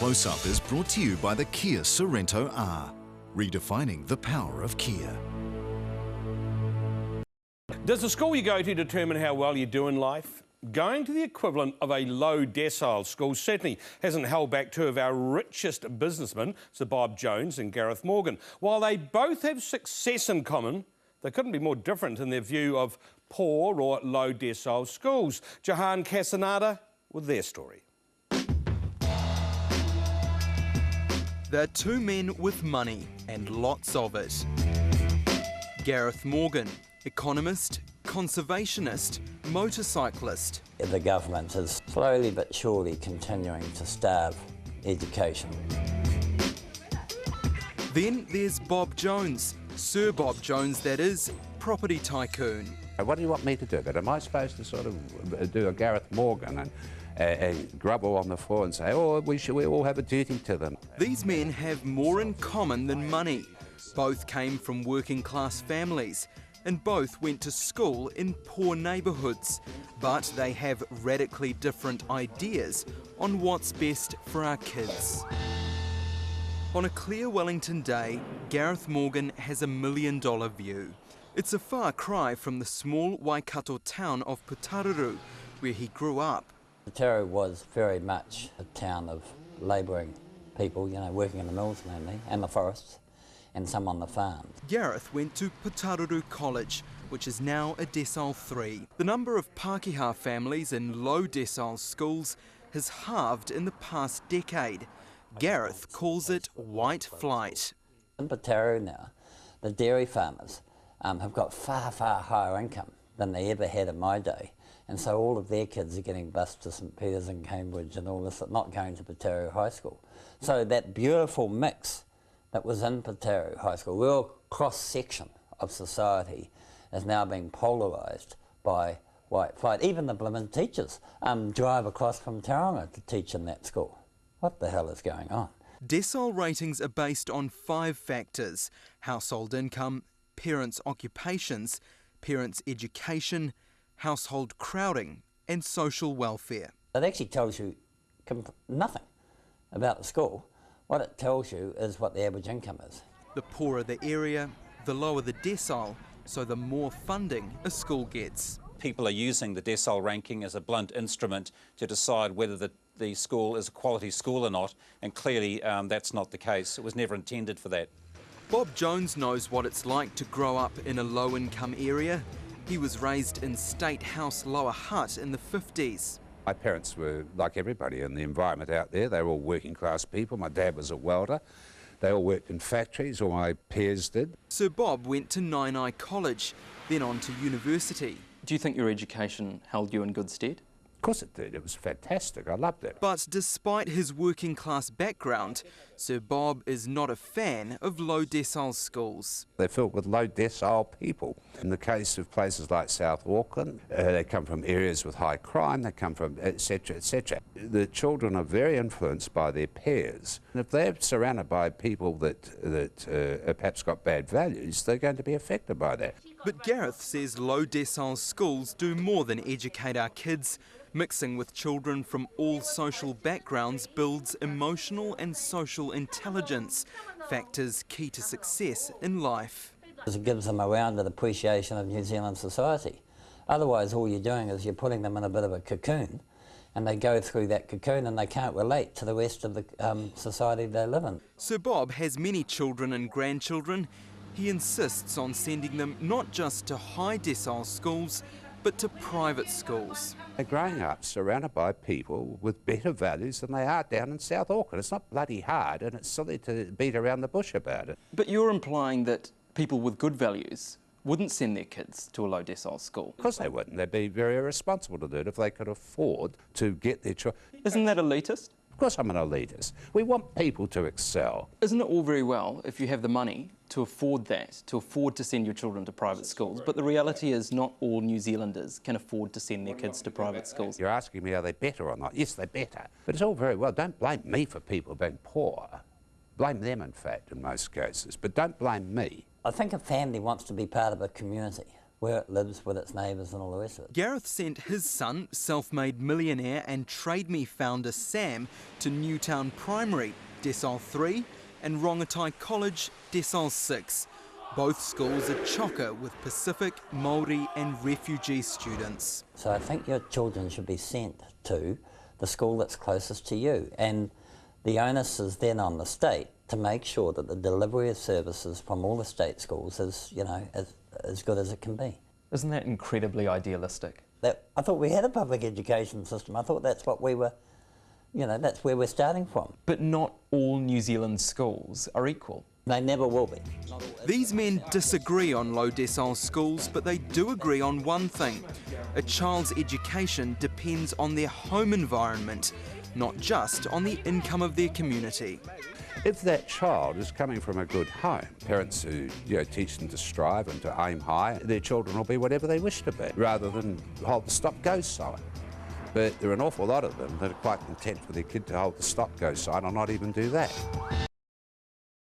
Close Up is brought to you by the Kia Sorento R, redefining the power of Kia. Does the school you go to determine how well you do in life? Going to the equivalent of a low decile school certainly hasn't held back two of our richest businessmen, Sir Bob Jones and Gareth Morgan. While they both have success in common, they couldn't be more different in their view of poor or low decile schools. Jehan Casinader with their story. They're two men with money and lots of it. Gareth Morgan, economist, conservationist, motorcyclist. The government is slowly but surely continuing to starve education. Then there's Bob Jones, Sir Bob Jones that is, property tycoon. What do you want me to do? But am I supposed to sort of do a Gareth Morgan and grumble on the floor and say, oh, we all have a duty to them? These men have more in common than money. Both came from working class families and both went to school in poor neighbourhoods. But they have radically different ideas on what's best for our kids. On a clear Wellington day, Gareth Morgan has $1 million view. It's a far cry from the small Waikato town of Putaruru, where he grew up. Putaruru was very much a town of labouring people, you know, working in the mills mainly, and the forests, and some on the farms. Gareth went to Putaruru College, which is now a Decile 3. The number of Pākehā families in low decile schools has halved in the past decade. Gareth calls it white flight. In Putaruru now, the dairy farmers have got far, far higher income than they ever had in my day. And so all of their kids are getting bused to St Peters and Cambridge and all this, not going to Putaruru High School. So that beautiful mix that was in Putaruru High School, real cross-section of society, is now being polarised by white flight. Even the blooming teachers drive across from Tauranga to teach in that school. What the hell is going on? Decile ratings are based on 5 factors: household income, parents' occupations, parents' education, household crowding and social welfare. It actually tells you nothing about the school. What it tells you is what the average income is. The poorer the area, the lower the decile, so the more funding a school gets. People are using the decile ranking as a blunt instrument to decide whether the school is a quality school or not, and clearly that's not the case. It was never intended for that. Bob Jones knows what it's like to grow up in a low-income area. He was raised in State House Lower Hutt in the 50s. My parents were like everybody in the environment out there. They were all working class people. My dad was a welder. They all worked in factories, all my peers did. Sir Bob went to Nainai College, then on to university. Do you think your education held you in good stead? Of course it did. It was fantastic. I loved it. But despite his working class background, Sir Bob is not a fan of low decile schools. They're filled with low decile people. In the case of places like South Auckland, they come from areas with high crime, they come from etc, etc. The children are very influenced by their peers. And if they're surrounded by people that perhaps got bad values, they're going to be affected by that. But Gareth says low decile schools do more than educate our kids. Mixing with children from all social backgrounds builds emotional and social intelligence, factors key to success in life. It gives them a rounded appreciation of New Zealand society. Otherwise, all you're doing is you're putting them in a bit of a cocoon, and they go through that cocoon and they can't relate to the rest of the society they live in. Sir Bob has many children and grandchildren. He insists on sending them not just to high decile schools, but to private schools. They're growing up surrounded by people with better values than they are down in South Auckland. It's not bloody hard, and it's silly to beat around the bush about it. But you're implying that people with good values wouldn't send their kids to a low decile school? Of course they wouldn't. They'd be very irresponsible to do it if they could afford to get their children. Isn't that elitist? Of course I'm an elitist. We want people to excel. Isn't it all very well if you have the money to afford that, to afford to send your children to private schools? But the reality is not all New Zealanders can afford to send their kids to private schools. You're asking me are they better or not? Yes, they're better. But it's all very well. Don't blame me for people being poor. Blame them, in fact, in most cases. But don't blame me. I think a family wants to be part of a community. where it lives with its neighbours and all the rest of it. Gareth sent his son, self-made millionaire and Trade Me founder Sam, to Newtown Primary, Decile 3, and Rongotai College, Decile 6. Both schools are chocker with Pacific, Māori and refugee students. So I think your children should be sent to the school that's closest to you, and the onus is then on the state to make sure that the delivery of services from all the state schools is, you know, as good as it can be. Isn't that incredibly idealistic? I thought we had a public education system. I thought that's what we were, you know, that's where we're starting from. But not all New Zealand schools are equal. They never will be. These men disagree on low decile schools, but they do agree on one thing. A child's education depends on their home environment, not just on the income of their community. If that child is coming from a good home, parents who teach them to strive and to aim high, their children will be whatever they wish to be, rather than hold the stop-go sign. But there are an awful lot of them that are quite content for their kid to hold the stop-go sign or not even do that.